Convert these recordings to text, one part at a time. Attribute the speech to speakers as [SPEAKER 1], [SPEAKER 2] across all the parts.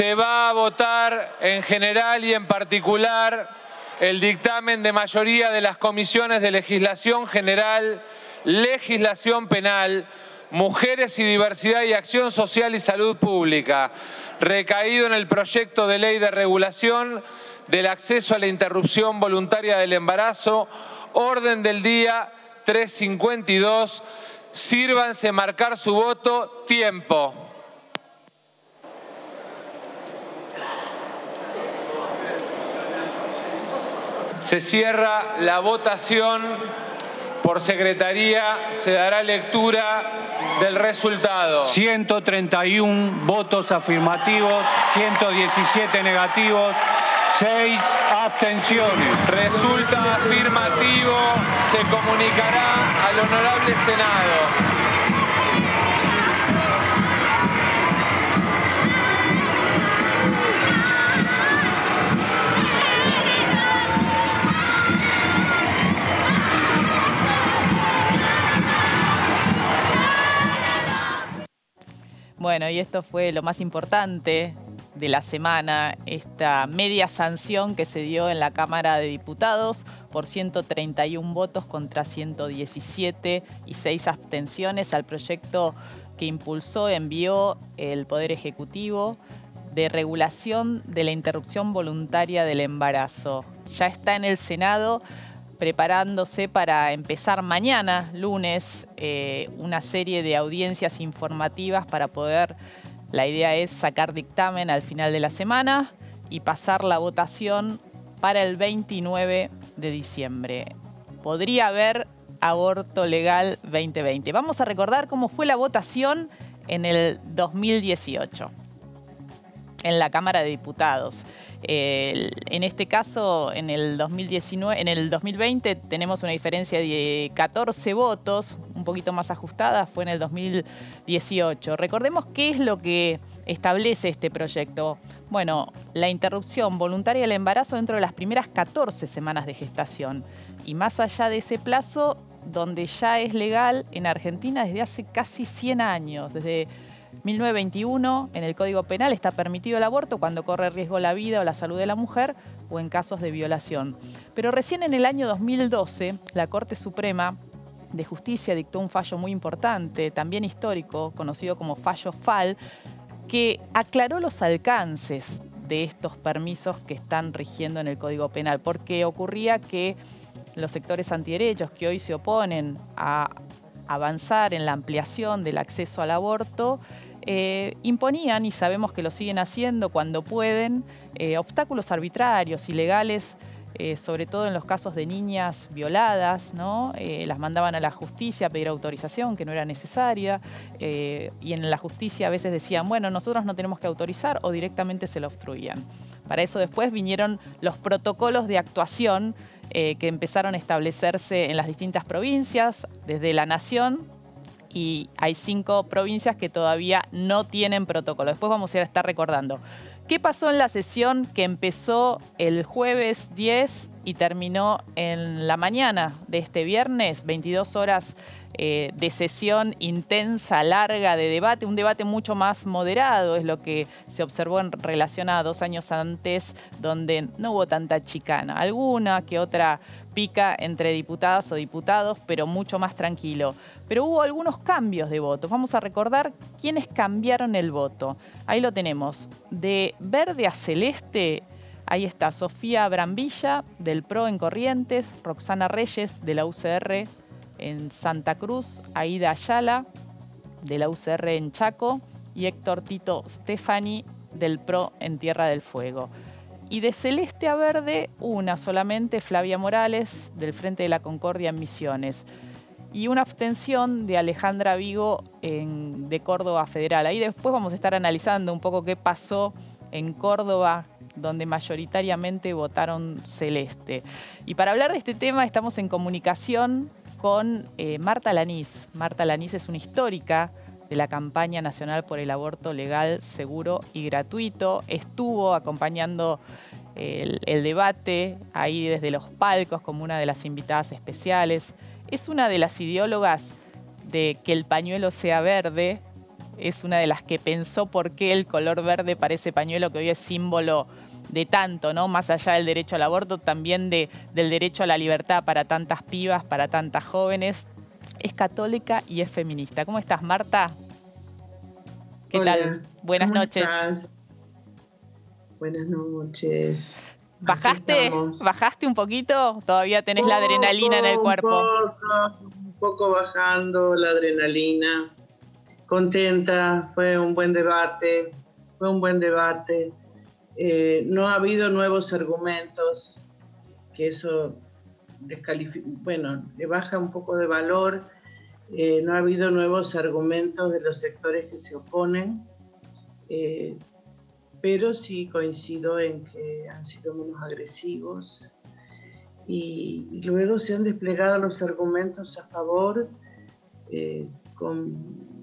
[SPEAKER 1] Se va a votar en general y en particular el dictamen de mayoría de las comisiones de Legislación General, Legislación Penal, Mujeres y Diversidad y Acción Social y Salud Pública, recaído en el proyecto de ley de regulación del acceso a la interrupción voluntaria del embarazo, orden del día 352. Sírvanse marcar su voto. Tiempo. Se cierra la votación. Por secretaría se dará lectura del resultado.
[SPEAKER 2] 131 votos afirmativos, 117 negativos, 6 abstenciones.
[SPEAKER 1] Resulta afirmativo. Se comunicará al Honorable Senado.
[SPEAKER 3] Bueno, y esto fue lo más importante de la semana, esta media sanción que se dio en la Cámara de Diputados por 131 votos contra 117 y 6 abstenciones al proyecto que envió el Poder Ejecutivo de regulación de la interrupción voluntaria del embarazo. Ya está en el Senado, preparándose para empezar mañana, lunes, una serie de audiencias informativas para poder, la idea es sacar dictamen al final de la semana y pasar la votación para el 29 de diciembre. Podría haber aborto legal 2020. Vamos a recordar cómo fue la votación en el 2018. En la Cámara de Diputados. En este caso, en el 2020 tenemos una diferencia de 14 votos, un poquito más ajustada, fue en el 2018. Recordemos qué es lo que establece este proyecto. Bueno, la interrupción voluntaria del embarazo dentro de las primeras 14 semanas de gestación. Y más allá de ese plazo, donde ya es legal en Argentina desde hace casi 100 años, desde 1921, en el Código Penal está permitido el aborto cuando corre riesgo la vida o la salud de la mujer o en casos de violación. Pero recién en el año 2012, la Corte Suprema de Justicia dictó un fallo muy importante, también histórico, conocido como fallo FAL, que aclaró los alcances de estos permisos que están rigiendo en el Código Penal, porque ocurría que los sectores antiderechos que hoy se oponen a avanzar en la ampliación del acceso al aborto, imponían, y sabemos que lo siguen haciendo cuando pueden, obstáculos arbitrarios, ilegales, sobre todo en los casos de niñas violadas, ¿no? Las mandaban a la justicia a pedir autorización, que no era necesaria, y en la justicia a veces decían, bueno, nosotros no tenemos que autorizar, o directamente se lo obstruían. Para eso después vinieron los protocolos de actuación que empezaron a establecerse en las distintas provincias, desde la Nación, y hay 5 provincias que todavía no tienen protocolo. Después vamos a estar recordando. ¿Qué pasó en la sesión que empezó el jueves 10 y terminó en la mañana de este viernes? 22 horas de sesión intensa, larga, de debate, un debate mucho más moderado, es lo que se observó en relación a 2 años antes, donde no hubo tanta chicana. Alguna que otra pica entre diputadas o diputados, pero mucho más tranquilo. Pero hubo algunos cambios de votos. Vamos a recordar quiénes cambiaron el voto. Ahí lo tenemos. De verde a celeste, ahí está Sofía Brambilla, del PRO en Corrientes, Roxana Reyes, de la UCR en Santa Cruz, Aida Ayala, de la UCR en Chaco, y Héctor Tito Stefani, del PRO en Tierra del Fuego. Y de celeste a verde, una solamente, Flavia Morales, del Frente de la Concordia en Misiones. Y una abstención de Alejandra Vigo de Córdoba Federal. Ahí después vamos a estar analizando un poco qué pasó en Córdoba, donde mayoritariamente votaron celeste. Y para hablar de este tema estamos en comunicación con Marta Lanís. Marta Lanís es una histórica de la campaña nacional por el aborto legal, seguro y gratuito. Estuvo acompañando el debate ahí desde los palcos como una de las invitadas especiales. Es una de las ideólogas de que el pañuelo sea verde, es una de las que pensó por qué el color verde para ese pañuelo que hoy es símbolo de tanto, ¿no? Más allá del derecho al aborto, también del derecho a la libertad para tantas pibas, para tantas jóvenes. Es católica y es feminista. ¿Cómo estás, Marta? ¿Qué
[SPEAKER 4] Hola,
[SPEAKER 3] tal? Buenas
[SPEAKER 4] ¿cómo
[SPEAKER 3] noches.
[SPEAKER 4] estás? Buenas noches.
[SPEAKER 3] ¿Bajaste un poquito? ¿Todavía tenés la adrenalina en el cuerpo?
[SPEAKER 4] Un poco bajando la adrenalina. Contenta, fue un buen debate. No ha habido nuevos argumentos, que eso le baja un poco de valor. No ha habido nuevos argumentos de los sectores que se oponen. Pero sí coincido en que han sido menos agresivos y luego se han desplegado los argumentos a favor con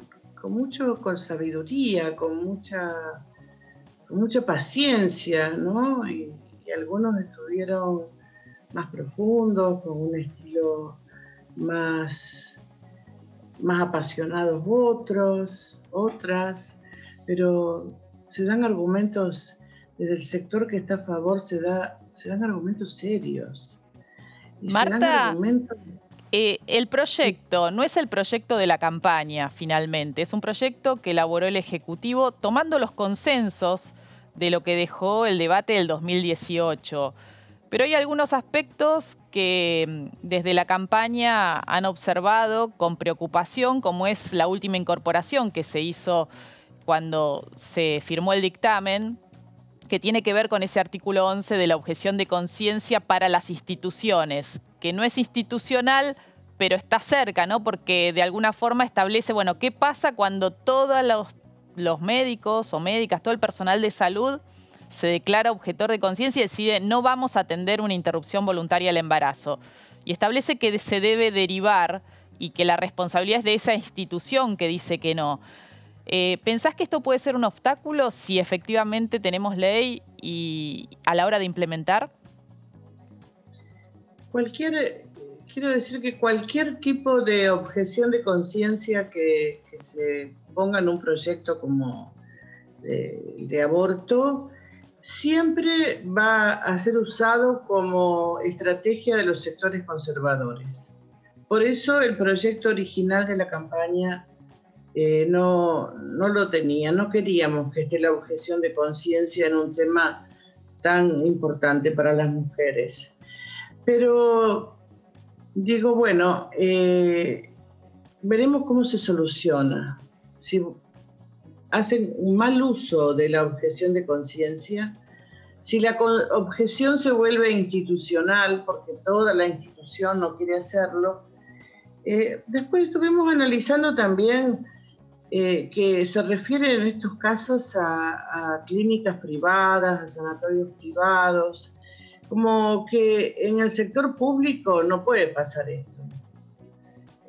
[SPEAKER 4] sabiduría, con mucha paciencia, ¿no? Y algunos estuvieron más profundos, con un estilo más apasionados otras, pero se dan argumentos desde el sector que está a favor, se dan argumentos serios. Y
[SPEAKER 3] Marta, el proyecto no es el proyecto de la campaña, finalmente. Es un proyecto que elaboró el Ejecutivo tomando los consensos de lo que dejó el debate del 2018. Pero hay algunos aspectos que desde la campaña han observado con preocupación, como es la última incorporación que se hizo cuando se firmó el dictamen, que tiene que ver con ese artículo 11 de la objeción de conciencia para las instituciones, que no es institucional, pero está cerca, ¿no? Porque de alguna forma establece, bueno, ¿qué pasa cuando todos los médicos o médicas, todo el personal de salud se declara objetor de conciencia y decide no vamos a atender una interrupción voluntaria del embarazo? Y establece que se debe derivar y que la responsabilidad es de esa institución que dice que no. ¿Pensás que esto puede ser un obstáculo si efectivamente tenemos ley y a la hora de implementar?
[SPEAKER 4] Quiero decir que cualquier tipo de objeción de conciencia que se ponga en un proyecto como de aborto siempre va a ser usado como estrategia de los sectores conservadores. Por eso el proyecto original de la campaña no lo tenía. No queríamos que esté la objeción de conciencia en un tema tan importante para las mujeres. Pero digo, bueno, veremos cómo se soluciona. Si hacen un mal uso de la objeción de conciencia, si la objeción se vuelve institucional, porque toda la institución no quiere hacerlo, después estuvimos analizando también que se refieren en estos casos a clínicas privadas, a sanatorios privados, como que en el sector público no puede pasar esto.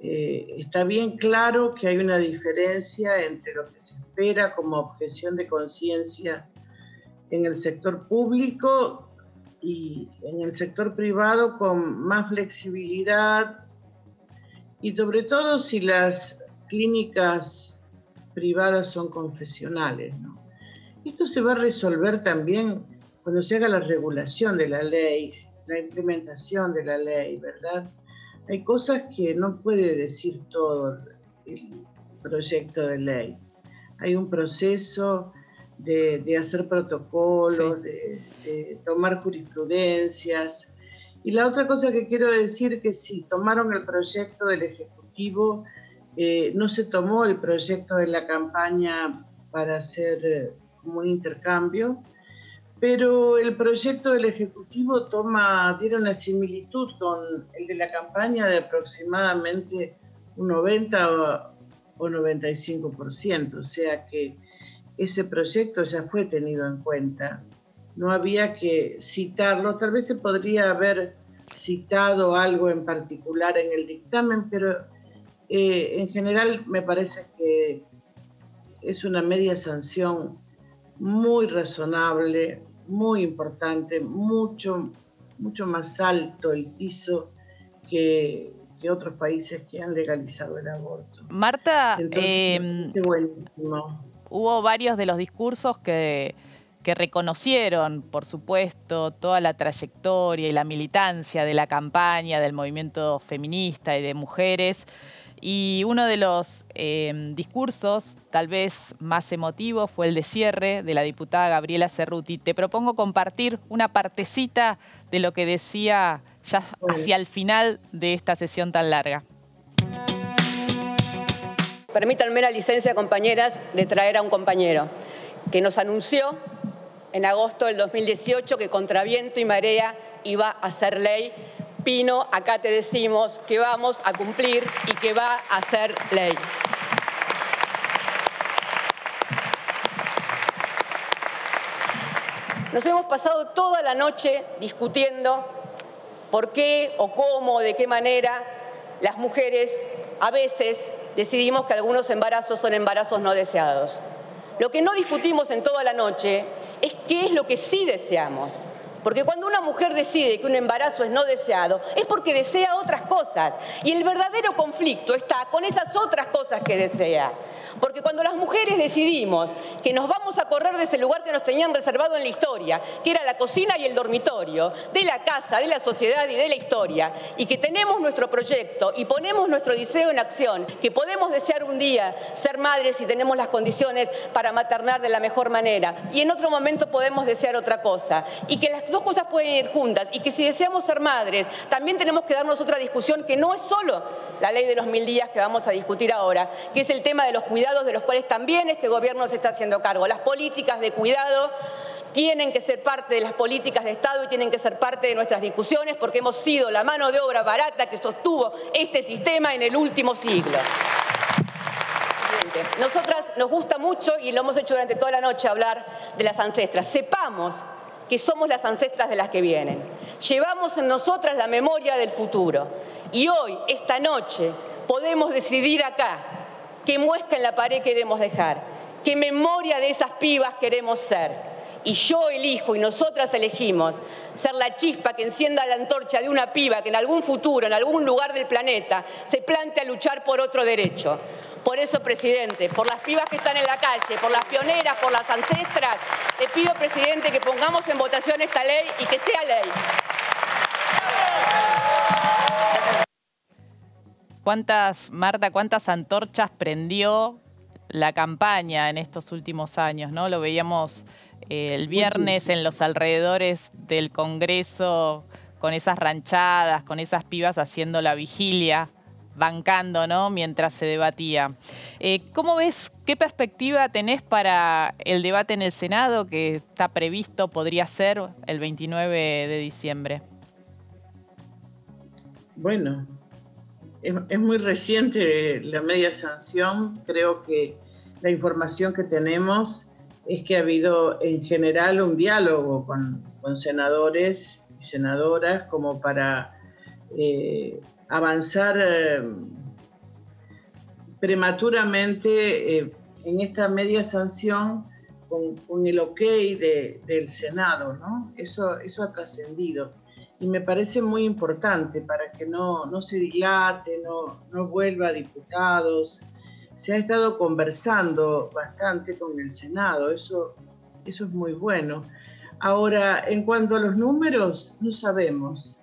[SPEAKER 4] Está bien claro que hay una diferencia entre lo que se espera como objeción de conciencia en el sector público y en el sector privado con más flexibilidad y sobre todo si las clínicas privadas son confesionales, ¿no? Esto se va a resolver también cuando se haga la regulación de la ley, la implementación de la ley, ¿verdad? Hay cosas que no puede decir todo el proyecto de ley. Hay un proceso de hacer protocolos, sí, de tomar jurisprudencias. Y la otra cosa que quiero decir es que sí, tomaron el proyecto del Ejecutivo, no se tomó el proyecto de la campaña para hacer como un intercambio, pero el proyecto del Ejecutivo tiene una similitud con el de la campaña de aproximadamente un 90 o 95%, o sea que ese proyecto ya fue tenido en cuenta. No había que citarlo, tal vez se podría haber citado algo en particular en el dictamen, pero en general me parece que es una media sanción muy razonable, muy importante, mucho más alto el piso que que otros países que han legalizado el aborto.
[SPEAKER 3] Marta,
[SPEAKER 4] Entonces, buenísimo.
[SPEAKER 3] Hubo varios de los discursos que reconocieron, por supuesto, toda la trayectoria y la militancia de la campaña del movimiento feminista y de mujeres. Y uno de los discursos, tal vez más emotivo, fue el de cierre de la diputada Gabriela Cerruti. Te propongo compartir una partecita de lo que decía ya hacia el final de esta sesión tan larga.
[SPEAKER 5] Permítanme la licencia, compañeras, de traer a un compañero que nos anunció en agosto del 2018 que contra viento y marea iba a ser ley. Pino, acá te decimos que vamos a cumplir y que va a ser ley. Nos hemos pasado toda la noche discutiendo por qué o cómo o de qué manera las mujeres a veces decidimos que algunos embarazos son embarazos no deseados. Lo que no discutimos en toda la noche es qué es lo que sí deseamos. Porque cuando una mujer decide que un embarazo es no deseado, es porque desea otras cosas. Y el verdadero conflicto está con esas otras cosas que desea. Porque cuando las mujeres decidimos que nos vamos a correr de ese lugar que nos tenían reservado en la historia, que era la cocina y el dormitorio, de la casa, de la sociedad y de la historia, y que tenemos nuestro proyecto y ponemos nuestro deseo en acción, que podemos desear un día ser madres y tenemos las condiciones para maternar de la mejor manera, y en otro momento podemos desear otra cosa, y que las dos cosas pueden ir juntas, y que si deseamos ser madres, también tenemos que darnos otra discusión que no es solo la ley de los 1000 días que vamos a discutir ahora, que es el tema de los cuidados, de los cuales también este gobierno se está haciendo cargo. Las políticas de cuidado tienen que ser parte de las políticas de Estado y tienen que ser parte de nuestras discusiones porque hemos sido la mano de obra barata que sostuvo este sistema en el último siglo. Nosotras nos gusta mucho, y lo hemos hecho durante toda la noche, hablar de las ancestras. Sepamos que somos las ancestras de las que vienen. Llevamos en nosotras la memoria del futuro. Y hoy, esta noche, podemos decidir acá qué muesca en la pared queremos dejar, qué memoria de esas pibas queremos ser. Y yo elijo, y nosotras elegimos, ser la chispa que encienda la antorcha de una piba que en algún futuro, en algún lugar del planeta, se plantea luchar por otro derecho. Por eso, presidente, por las pibas que están en la calle, por las pioneras, por las ancestras, le pido, presidente, que pongamos en votación esta ley y que sea ley.
[SPEAKER 3] Marta, cuántas antorchas prendió la campaña en estos últimos años, ¿no? Lo veíamos el viernes en los alrededores del Congreso con esas ranchadas, con esas pibas haciendo la vigilia, bancando, ¿no?, mientras se debatía. ¿Cómo ves, qué perspectiva tenés para el debate en el Senado que está previsto, podría ser el 29 de diciembre?
[SPEAKER 4] Bueno, es muy reciente la media sanción. Creo que la información que tenemos es que ha habido en general un diálogo con senadores y senadoras como para avanzar prematuramente en esta media sanción con el ok del Senado, ¿no? Eso ha trascendido. Y me parece muy importante para que no se dilate, no vuelva a diputados. Se ha estado conversando bastante con el Senado, eso es muy bueno. Ahora, en cuanto a los números, no sabemos,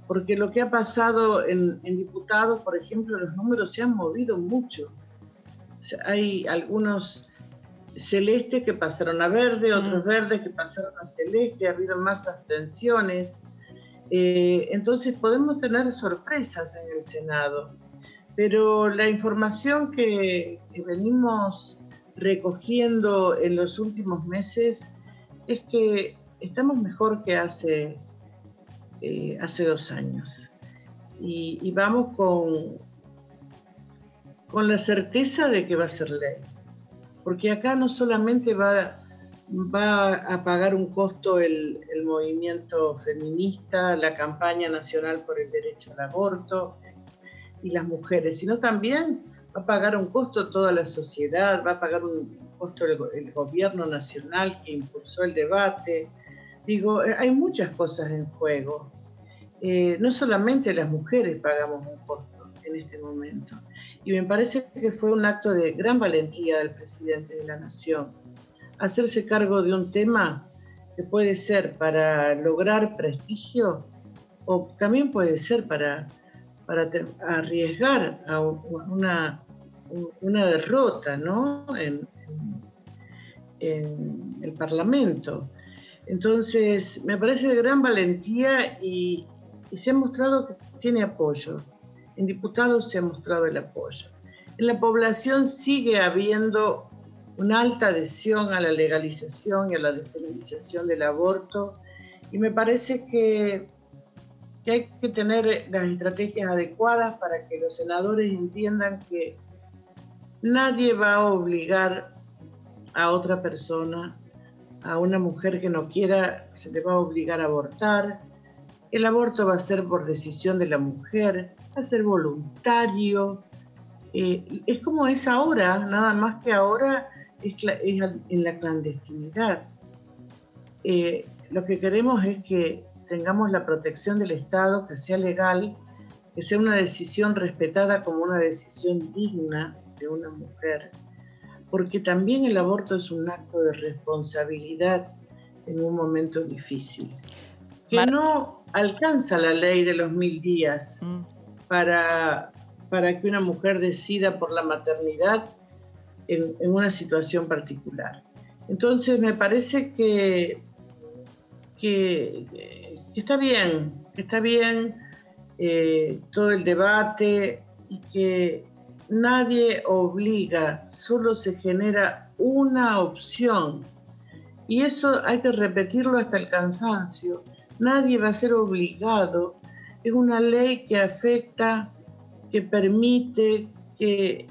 [SPEAKER 4] porque lo que ha pasado en diputados, por ejemplo, los números se han movido mucho. O sea, hay algunos celestes que pasaron a verde, otros verdes que pasaron a celeste, ha habido más abstenciones. Entonces podemos tener sorpresas en el Senado, pero la información que venimos recogiendo en los últimos meses es que estamos mejor que hace 2 años y vamos con la certeza de que va a ser ley, porque acá no solamente va a pagar un costo el movimiento feminista, la campaña nacional por el derecho al aborto y las mujeres, sino también va a pagar un costo toda la sociedad, va a pagar un costo el gobierno nacional que impulsó el debate. Digo, hay muchas cosas en juego. No solamente las mujeres pagamos un costo, en este momento. Y me parece que fue un acto de gran valentía del presidente de la Nación, hacerse cargo de un tema que puede ser para lograr prestigio o también puede ser para arriesgar a una derrota, ¿no? en el Parlamento. Entonces, me parece de gran valentía y se ha mostrado que tiene apoyo. En diputados se ha mostrado el apoyo. En la población sigue habiendo una alta adhesión a la legalización y a la despenalización del aborto, y me parece que hay que tener las estrategias adecuadas para que los senadores entiendan que nadie va a obligar a otra persona, a una mujer que no quiera, se le va a obligar a abortar. El aborto va a ser por decisión de la mujer, va a ser voluntario. Es como es ahora, nada más que ahora es en la clandestinidad. Lo que queremos es que tengamos la protección del Estado, que sea legal, que sea una decisión respetada como una decisión digna de una mujer, porque también el aborto es un acto de responsabilidad en un momento difícil, que no alcanza la ley de los 1000 días para que una mujer decida por la maternidad en una situación particular. Entonces me parece que está bien todo el debate y que nadie obliga, solo se genera una opción. Y eso hay que repetirlo hasta el cansancio. Nadie va a ser obligado. Es una ley que afecta, que permite, que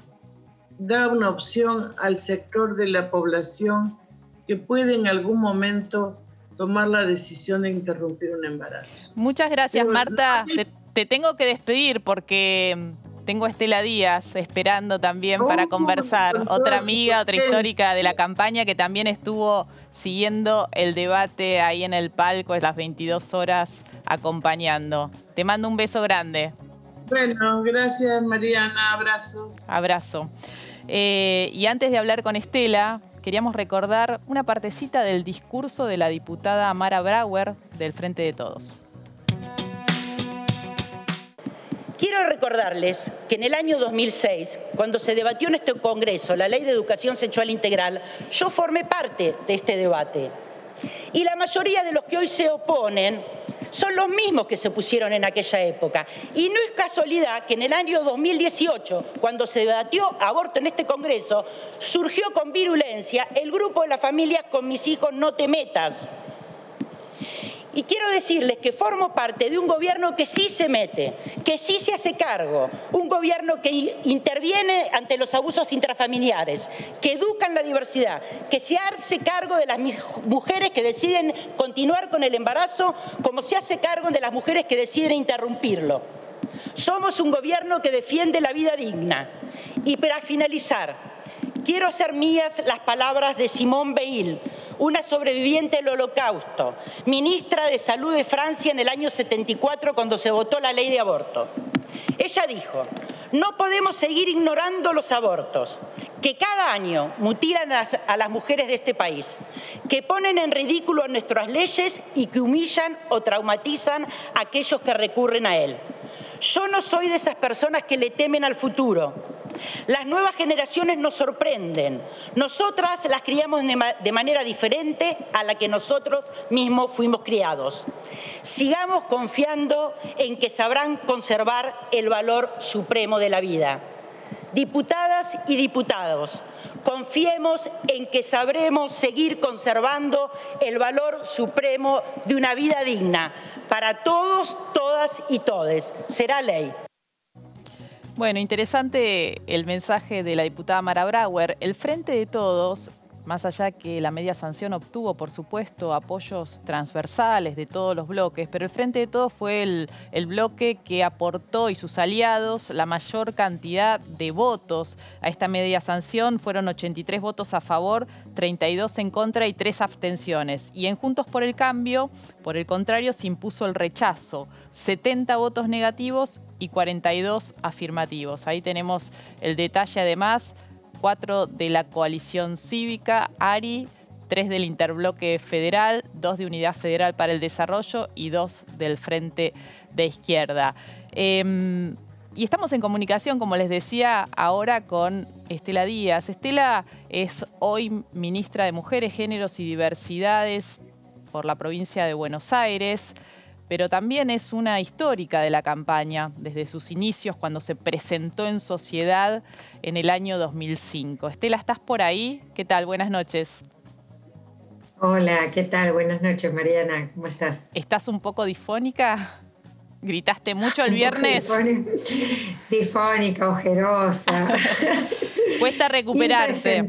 [SPEAKER 4] da una opción al sector de la población que puede en algún momento tomar la decisión de interrumpir un embarazo.
[SPEAKER 3] Muchas gracias, Marta. Te tengo que despedir porque tengo a Estela Díaz esperando también para conversar. Otra amiga, otra histórica de la campaña que también estuvo siguiendo el debate ahí en el palco, es las 22 horas acompañando. Te mando un beso grande.
[SPEAKER 4] Bueno, gracias Mariana, abrazos.
[SPEAKER 3] Abrazo. Y antes de hablar con Estela, queríamos recordar una partecita del discurso de la diputada Mara Brauer del Frente de Todos.
[SPEAKER 6] Quiero recordarles que en el año 2006, cuando se debatió en este Congreso la Ley de Educación Sexual Integral, yo formé parte de este debate. Y la mayoría de los que hoy se oponen son los mismos que se pusieron en aquella época. Y no es casualidad que en el año 2018, cuando se debatió aborto en este Congreso, surgió con virulencia el grupo de las familias Con Mis Hijos No Te Metas. Y quiero decirles que formo parte de un gobierno que sí se mete, que sí se hace cargo, un gobierno que interviene ante los abusos intrafamiliares, que educa en la diversidad, que se hace cargo de las mujeres que deciden continuar con el embarazo, como se hace cargo de las mujeres que deciden interrumpirlo. Somos un gobierno que defiende la vida digna. Y para finalizar, quiero hacer mías las palabras de Simone Veil, una sobreviviente del Holocausto, ministra de Salud de Francia en el año 74 cuando se votó la ley de aborto. Ella dijo: no podemos seguir ignorando los abortos, que cada año mutilan a las mujeres de este país, que ponen en ridículo nuestras leyes y que humillan o traumatizan a aquellos que recurren a él. Yo no soy de esas personas que le temen al futuro. Las nuevas generaciones nos sorprenden. Nosotras las criamos de manera diferente a la que nosotros mismos fuimos criados. Sigamos confiando en que sabrán conservar el valor supremo de la vida. Diputadas y diputados, confiemos en que sabremos seguir conservando el valor supremo de una vida digna para todos, todas y todes. Será ley.
[SPEAKER 3] Bueno, interesante el mensaje de la diputada Mara Brauer. El Frente de Todos, más allá que la media sanción obtuvo, por supuesto, apoyos transversales de todos los bloques, pero el Frente de Todos fue el bloque que aportó, y sus aliados, la mayor cantidad de votos a esta media sanción. Fueron 83 votos a favor, 32 en contra y 3 abstenciones. Y en Juntos por el Cambio, por el contrario, se impuso el rechazo, 70 votos negativos y 42 afirmativos. Ahí tenemos el detalle además, 4 de la coalición cívica, ARI, 3 del Interbloque Federal, 2 de Unidad Federal para el Desarrollo y 2 del Frente de Izquierda. Y estamos en comunicación, como les decía, ahora con Estela Díaz. Estela es hoy ministra de Mujeres, Géneros y Diversidades por la provincia de Buenos Aires, pero también es una histórica de la campaña desde sus inicios, cuando se presentó en Sociedad en el año 2005. Estela, ¿estás por ahí? ¿Qué tal? Buenas noches.
[SPEAKER 7] Hola, ¿qué tal? Buenas noches, Mariana. ¿Cómo estás?
[SPEAKER 3] ¿Estás un poco difónica? ¿Gritaste mucho el viernes?
[SPEAKER 7] Difónica, ojerosa.
[SPEAKER 3] Cuesta recuperarse.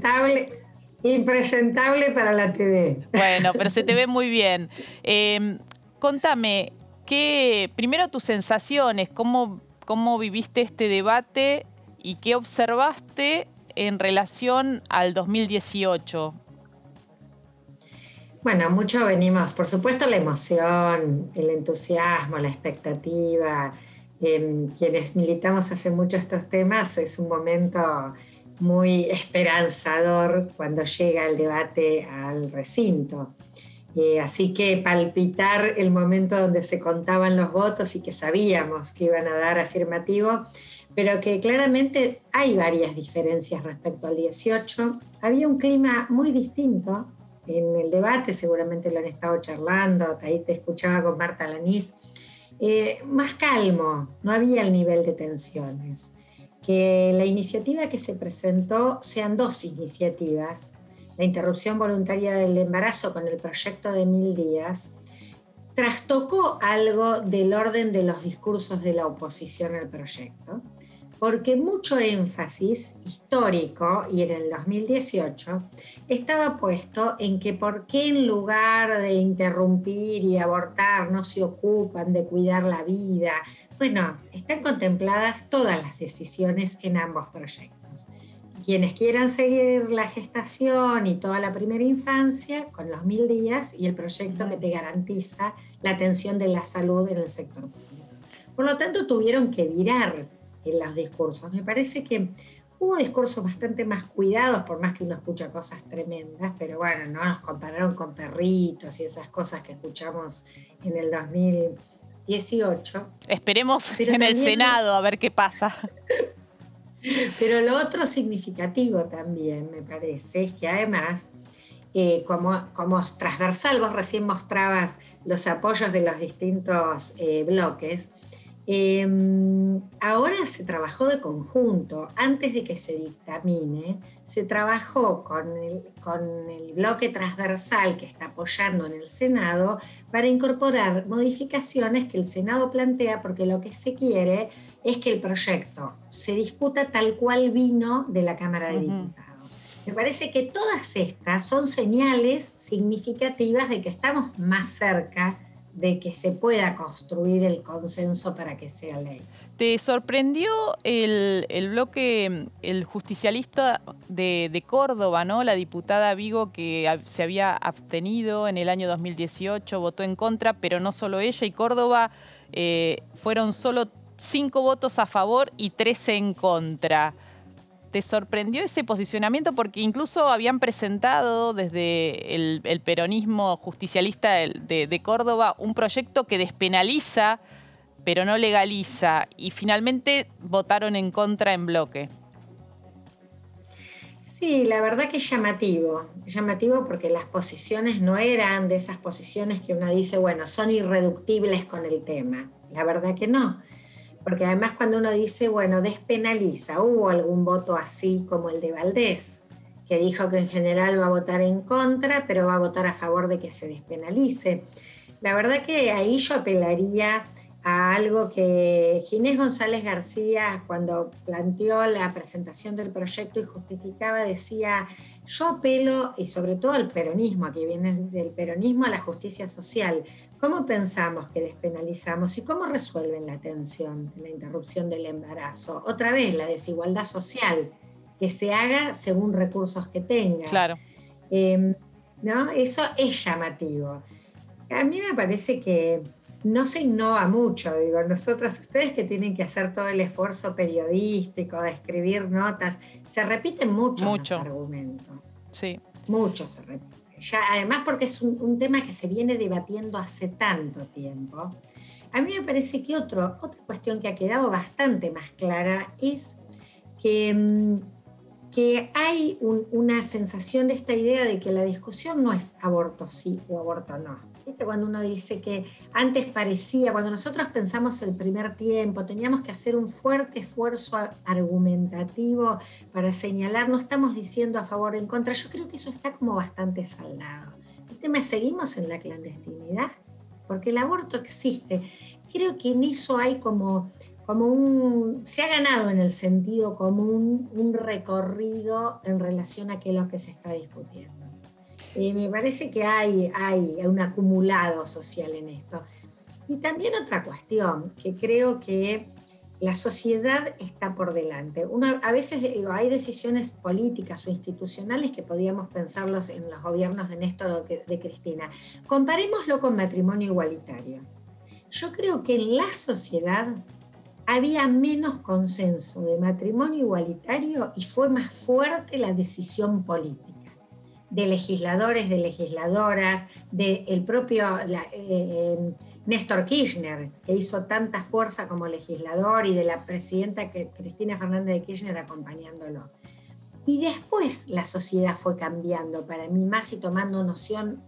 [SPEAKER 7] Impresentable para la TV.
[SPEAKER 3] Bueno, pero se te ve muy bien. Contame, primero tus sensaciones, cómo viviste este debate y qué observaste en relación al 2018.
[SPEAKER 7] Bueno, mucho venimos, por supuesto, la emoción, el entusiasmo, la expectativa. Quienes militamos hace mucho estos temas, es un momento muy esperanzador cuando llega el debate al recinto. Así que palpitar el momento donde se contaban los votos y que sabíamos que iban a dar afirmativo, pero que claramente hay varias diferencias respecto al 18. Había un clima muy distinto en el debate, seguramente lo han estado charlando, ahí te escuchaba con Marta Lanís, más calmo, no había el nivel de tensiones. Que la iniciativa que se presentó sean 2 iniciativas, la interrupción voluntaria del embarazo con el proyecto de 1000 días, trastocó algo del orden de los discursos de la oposición al proyecto, porque mucho énfasis histórico, y en el 2018, estaba puesto en que por qué en lugar de interrumpir y abortar no se ocupan de cuidar la vida. Bueno, están contempladas todas las decisiones en ambos proyectos. Quienes quieran seguir la gestación y toda la primera infancia con los 1000 días y el proyecto que te garantiza la atención de la salud en el sector público. Por lo tanto, tuvieron que virar en los discursos. Me parece que hubo discursos bastante más cuidados, por más que uno escucha cosas tremendas, pero bueno, no nos compararon con perritos y esas cosas que escuchamos en el 2018.
[SPEAKER 3] Esperemos pero en el Senado a ver qué pasa.
[SPEAKER 7] Pero lo otro significativo también, me parece, es que además, como transversal, vos recién mostrabas los apoyos de los distintos bloques. Ahora se trabajó de conjunto. Antes de que se dictamine, se trabajó con el bloque transversal que está apoyando en el Senado para incorporar modificaciones que el Senado plantea, porque lo que se quiere es que el proyecto se discuta tal cual vino de la Cámara de Diputados. Me parece que todas estas son señales significativas de que estamos más cerca de que se pueda construir el consenso para que sea ley.
[SPEAKER 3] ¿Te sorprendió el bloque, el justicialista de Córdoba, ¿no? La diputada Vigo, que se había abstenido en el año 2018, votó en contra, pero no solo ella, y Córdoba fueron solo 5 votos a favor y 13 en contra. ¿Te sorprendió ese posicionamiento? Porque incluso habían presentado desde el peronismo justicialista de Córdoba un proyecto que despenaliza, pero no legaliza, y finalmente votaron en contra en bloque.
[SPEAKER 7] Sí, la verdad que es llamativo porque las posiciones no eran de esas posiciones que uno dice, bueno, son irreductibles con el tema. La verdad que no. Porque además cuando uno dice, bueno, despenaliza, hubo algún voto así como el de Valdés, que dijo que en general va a votar en contra, pero va a votar a favor de que se despenalice. La verdad que ahí yo apelaría a algo que Ginés González García, cuando planteó la presentación del proyecto y justificaba, decía, yo apelo, y sobre todo al peronismo, que viene del peronismo, a la justicia social. ¿Cómo pensamos que despenalizamos y cómo resuelven la atención, la interrupción del embarazo? Otra vez, la desigualdad social, que se haga según recursos que tengas.
[SPEAKER 3] Claro.
[SPEAKER 7] ¿No? Eso es llamativo. A mí me parece que no se innova mucho, digo, ustedes que tienen que hacer todo el esfuerzo periodístico de escribir notas, se repiten mucho los argumentos.
[SPEAKER 3] Sí.
[SPEAKER 7] Mucho se repite. Ya, además porque es un tema que se viene debatiendo hace tanto tiempo. A mí me parece que otra cuestión que ha quedado bastante más clara es que hay una sensación de esta idea de que la discusión no es aborto sí o aborto no. ¿Viste? Cuando uno dice que antes parecía, cuando nosotros pensamos el primer tiempo, teníamos que hacer un fuerte esfuerzo argumentativo para señalar, no estamos diciendo a favor o en contra. Yo creo que eso está como bastante saldado. El tema es, ¿seguimos en la clandestinidad? Porque el aborto existe. Creo que en eso hay se ha ganado en el sentido común un recorrido en relación a qué es lo que se está discutiendo. Me parece que hay un acumulado social en esto. Y también otra cuestión, que creo que la sociedad está por delante. A veces hay decisiones políticas o institucionales que podríamos pensarlos en los gobiernos de Néstor o de Cristina. Comparémoslo con matrimonio igualitario. Yo creo que en la sociedad había menos consenso de matrimonio igualitario y fue más fuerte la decisión política de legisladores, de legisladoras, del propio Néstor Kirchner, que hizo tanta fuerza como legislador, y de la presidenta Cristina Fernández de Kirchner acompañándolo. Y después la sociedad fue cambiando para mí más y tomando noción.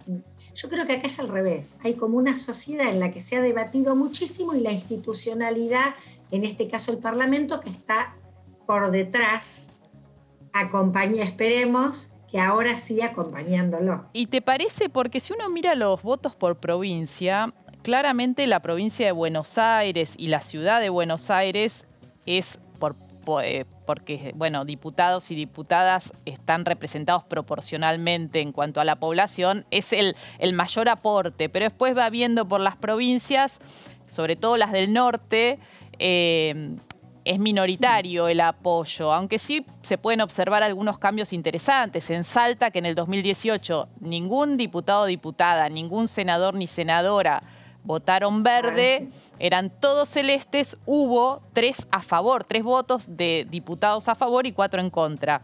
[SPEAKER 7] Yo creo que acá es al revés. Hay como una sociedad en la que se ha debatido muchísimo y la institucionalidad, en este caso el Parlamento, que está por detrás, esperemos que ahora sí acompañándolo.
[SPEAKER 3] ¿Y te parece? Porque si uno mira los votos por provincia, claramente la provincia de Buenos Aires y la ciudad de Buenos Aires es porque, bueno, diputados y diputadas están representados proporcionalmente en cuanto a la población, es el mayor aporte, pero después va viendo por las provincias, sobre todo las del norte, es minoritario el apoyo, aunque sí se pueden observar algunos cambios interesantes. En Salta, que en el 2018 ningún diputado o diputada, ningún senador ni senadora votaron verde, eran todos celestes, hubo 3 a favor, 3 votos de diputados a favor y 4 en contra.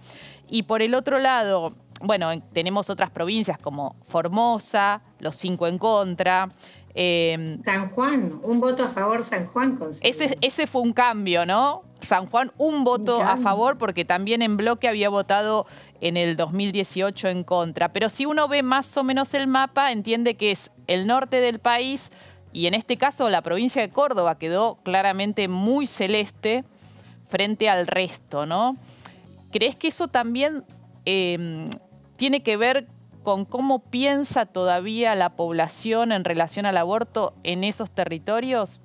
[SPEAKER 3] Y por el otro lado, bueno, tenemos otras provincias como Formosa, los 5 en contra.
[SPEAKER 7] San Juan, un voto a favor San Juan.
[SPEAKER 3] Ese fue un cambio, ¿no? San Juan, un voto a favor, porque también en bloque había votado en el 2018 en contra. Pero si uno ve más o menos el mapa, entiende que es el norte del país, y en este caso la provincia de Córdoba quedó claramente muy celeste frente al resto, ¿no? ¿Crees que eso también tiene que ver con cómo piensa todavía la población en relación al aborto en esos territorios?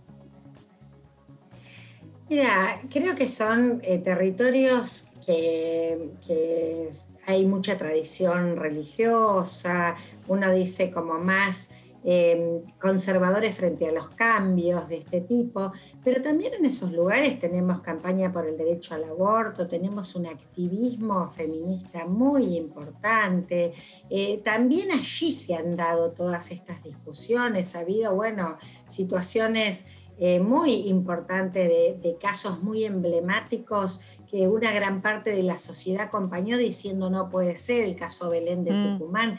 [SPEAKER 7] Mira, creo que son territorios que hay mucha tradición religiosa, uno dice como más conservadores frente a los cambios de este tipo, pero también en esos lugares tenemos campaña por el derecho al aborto, tenemos un activismo feminista muy importante, también allí se han dado todas estas discusiones, ha habido, bueno, situaciones muy importantes de casos muy emblemáticos que una gran parte de la sociedad acompañó diciendo no puede ser, el caso Belén de Tucumán.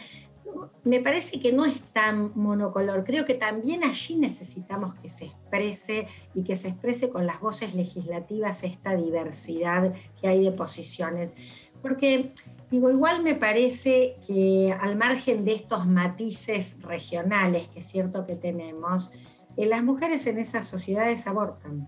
[SPEAKER 7] Me parece que no es tan monocolor. Creo que también allí necesitamos que se exprese y que se exprese con las voces legislativas esta diversidad que hay de posiciones. Porque, digo, igual me parece que al margen de estos matices regionales, que es cierto que tenemos, las mujeres en esas sociedades abortan.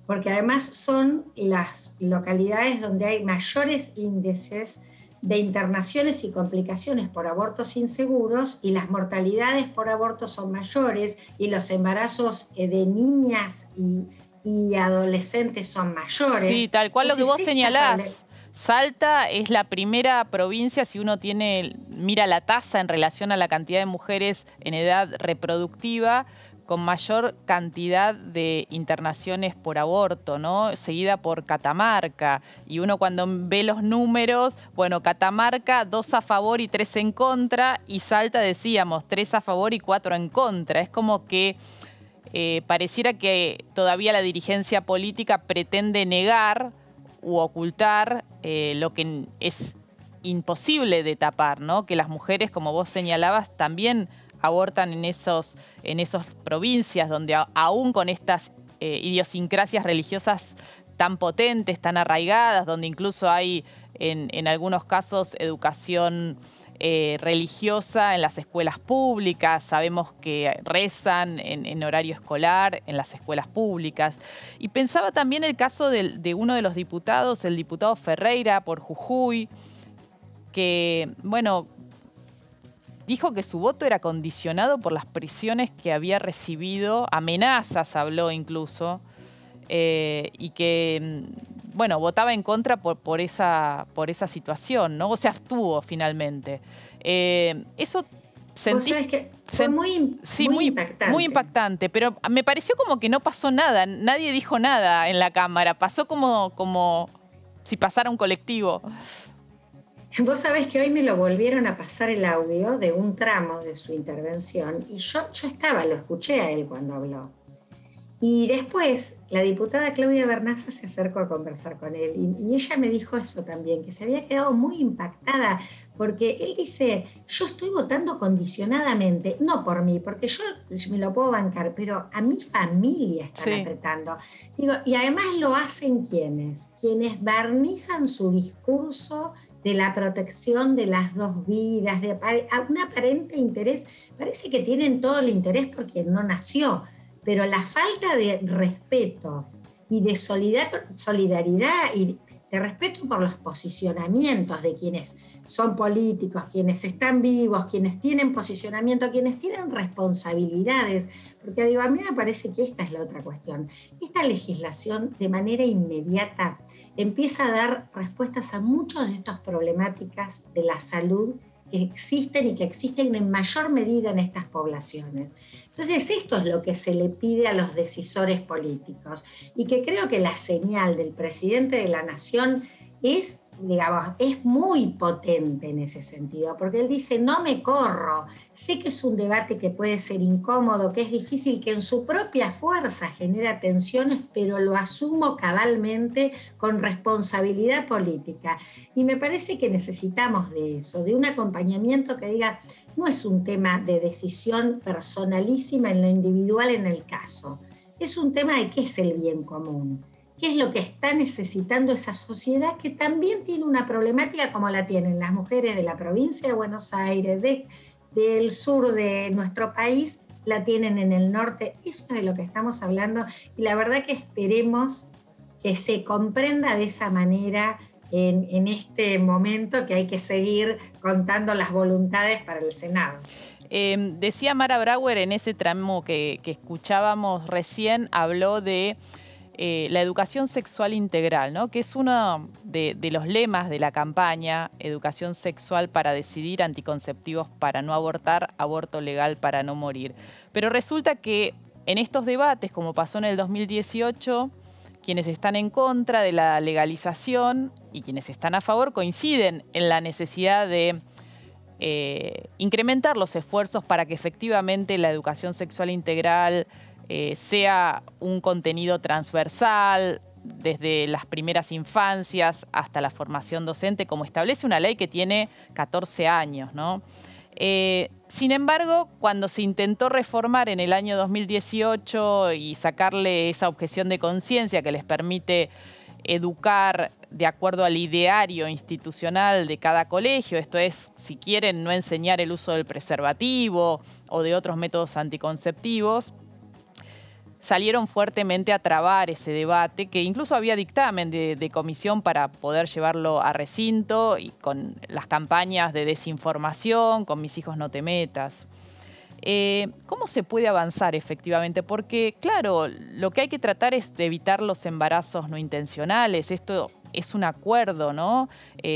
[SPEAKER 7] Porque además son las localidades donde hay mayores índices de internaciones y complicaciones por abortos inseguros, y las mortalidades por abortos son mayores, y los embarazos de niñas y adolescentes son mayores.
[SPEAKER 3] Sí, tal cual. Entonces, lo que vos señalás. Salta es la primera provincia, si uno mira la tasa en relación a la cantidad de mujeres en edad reproductiva, con mayor cantidad de internaciones por aborto, ¿no? Seguida por Catamarca. Y uno cuando ve los números, bueno, Catamarca 2 a favor y 3 en contra, y Salta, decíamos, 3 a favor y 4 en contra. Es como que pareciera que todavía la dirigencia política pretende negar u ocultar lo que es imposible de tapar, ¿no? Que las mujeres, como vos señalabas, también abortan en esas provincias donde aún con estas idiosincrasias religiosas tan potentes, tan arraigadas, donde incluso hay en algunos casos educación religiosa en las escuelas públicas. Sabemos que rezan en horario escolar en las escuelas públicas. Y pensaba también el caso de uno de los diputados, el diputado Ferreira por Jujuy, que, bueno, dijo que su voto era condicionado por las presiones que había recibido, amenazas habló incluso, y que, bueno, votaba en contra por esa situación, ¿no? O se abstuvo finalmente. Eso sentí...
[SPEAKER 7] Vos sabés que fue muy impactante.
[SPEAKER 3] Muy impactante, pero me pareció como que no pasó nada, nadie dijo nada en la Cámara, pasó como si pasara un colectivo.
[SPEAKER 7] Vos sabés que hoy me lo volvieron a pasar el audio de un tramo de su intervención y yo lo escuché a él cuando habló. Y después la diputada Claudia Vernaza se acercó a conversar con él y ella me dijo eso también, que se había quedado muy impactada porque él dice, yo estoy votando condicionadamente, no por mí, porque yo me lo puedo bancar, pero a mi familia están apretando. Digo, y además lo hacen quienes barnizan su discurso de la protección de las dos vidas, de un aparente interés. Parece que tienen todo el interés por quien no nació, pero la falta de respeto y de solidaridad y de respeto por los posicionamientos de quienes son políticos, quienes están vivos, quienes tienen posicionamiento, quienes tienen responsabilidades, porque digo, a mí me parece que esta es la otra cuestión. Esta legislación de manera inmediata empieza a dar respuestas a muchas de estas problemáticas de la salud que existen y que existen en mayor medida en estas poblaciones. Entonces, esto es lo que se le pide a los decisores políticos y que creo que la señal del presidente de la Nación es, digamos, es muy potente en ese sentido, porque él dice, no me corro, sé que es un debate que puede ser incómodo, que es difícil, que en su propia fuerza genera tensiones, pero lo asumo cabalmente con responsabilidad política. Y me parece que necesitamos de eso, de un acompañamiento que diga, no es un tema de decisión personalísima en lo individual en el caso, es un tema de qué es el bien común. ¿Qué es lo que está necesitando esa sociedad que también tiene una problemática como la tienen las mujeres de la provincia de Buenos Aires, del sur de nuestro país, la tienen en el norte? Eso es de lo que estamos hablando y la verdad que esperemos que se comprenda de esa manera en este momento que hay que seguir contando las voluntades para el Senado.
[SPEAKER 3] Decía Mara Brauer en ese tramo que escuchábamos recién, habló de la educación sexual integral, ¿no? Que es uno de los lemas de la campaña, educación sexual para decidir, anticonceptivos para no abortar, aborto legal para no morir. Pero resulta que en estos debates, como pasó en el 2018, quienes están en contra de la legalización y quienes están a favor coinciden en la necesidad de incrementar los esfuerzos para que efectivamente la educación sexual integral sea un contenido transversal desde las primeras infancias hasta la formación docente, como establece una ley que tiene 14 años, ¿no? Sin embargo, cuando se intentó reformar en el año 2018 y sacarle esa objeción de conciencia que les permite educar de acuerdo al ideario institucional de cada colegio, esto es, si quieren, no enseñar el uso del preservativo o de otros métodos anticonceptivos, salieron fuertemente a trabar ese debate, que incluso había dictamen de comisión para poder llevarlo a recinto y con las campañas de desinformación, con Mis hijos no te metas. ¿Cómo se puede avanzar efectivamente? Porque, claro, lo que hay que tratar es de evitar los embarazos no intencionales. Esto es un acuerdo, ¿no?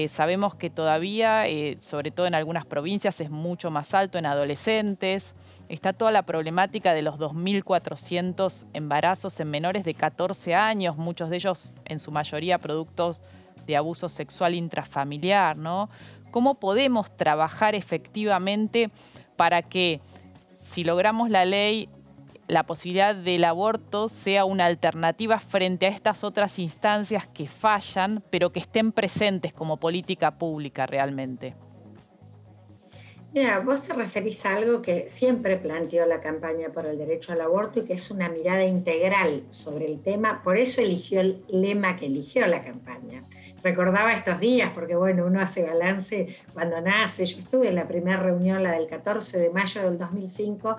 [SPEAKER 3] Sabemos que todavía, sobre todo en algunas provincias, es mucho más alto en adolescentes. Está toda la problemática de los 2.400 embarazos en menores de 14 años, muchos de ellos en su mayoría productos de abuso sexual intrafamiliar, ¿no? ¿Cómo podemos trabajar efectivamente para que, si logramos la ley, la posibilidad del aborto sea una alternativa frente a estas otras instancias que fallan, pero que estén presentes como política pública realmente?
[SPEAKER 7] Mira, vos te referís a algo que siempre planteó la campaña por el derecho al aborto y que es una mirada integral sobre el tema, por eso eligió el lema que eligió la campaña. Recordaba estos días, porque bueno, uno hace balance cuando nace. Yo estuve en la primera reunión, la del 14 de mayo del 2005,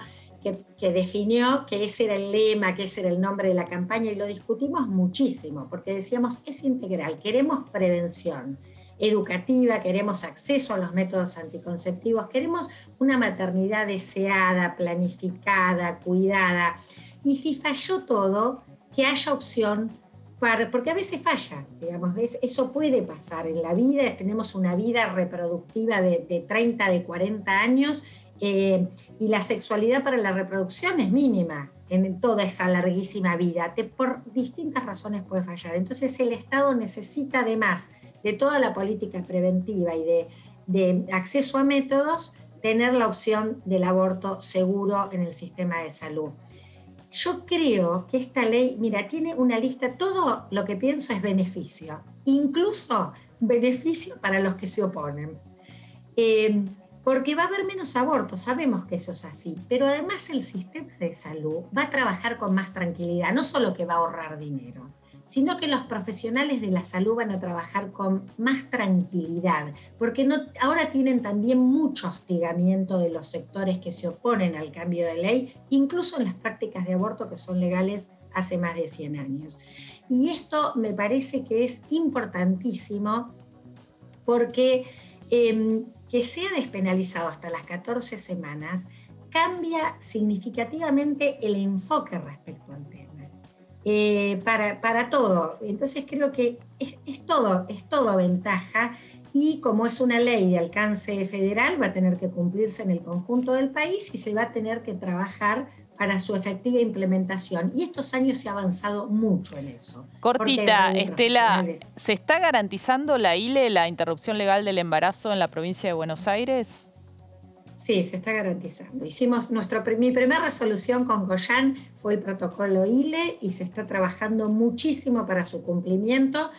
[SPEAKER 7] que definió que ese era el lema, que ese era el nombre de la campaña, y lo discutimos muchísimo, porque decíamos, es integral, queremos prevención educativa, queremos acceso a los métodos anticonceptivos, queremos una maternidad deseada, planificada, cuidada. Y si falló todo, que haya opción porque a veces falla, digamos, eso puede pasar en la vida. Tenemos una vida reproductiva de 30, de 40 años, y la sexualidad para la reproducción es mínima en toda esa larguísima vida. Por distintas razones puede fallar. Entonces el Estado necesita, además de toda la política preventiva y de acceso a métodos, tener la opción del aborto seguro en el sistema de salud. Yo creo que esta ley, mira, tiene una lista, todo lo que pienso es beneficio, incluso beneficio para los que se oponen. Porque va a haber menos abortos, sabemos que eso es así, pero además el sistema de salud va a trabajar con más tranquilidad, no solo que va a ahorrar dinero, sino que los profesionales de la salud van a trabajar con más tranquilidad, porque ahora tienen también mucho hostigamiento de los sectores que se oponen al cambio de ley, incluso en las prácticas de aborto que son legales hace más de 100 años. Y esto me parece que es importantísimo porque que sea despenalizado hasta las 14 semanas cambia significativamente el enfoque respecto al tema. Para todo. Entonces creo que es todo ventaja, y como es una ley de alcance federal, va a tener que cumplirse en el conjunto del país y se va a tener que trabajar para su efectiva implementación. Y estos años se ha avanzado mucho en eso.
[SPEAKER 3] Cortita, Estela, ¿se está garantizando la ILE, la interrupción legal del embarazo en la provincia de Buenos Aires?
[SPEAKER 7] Sí, se está garantizando. Hicimos mi primera resolución con Goyan fue el protocolo ILE y se está trabajando muchísimo para su cumplimiento.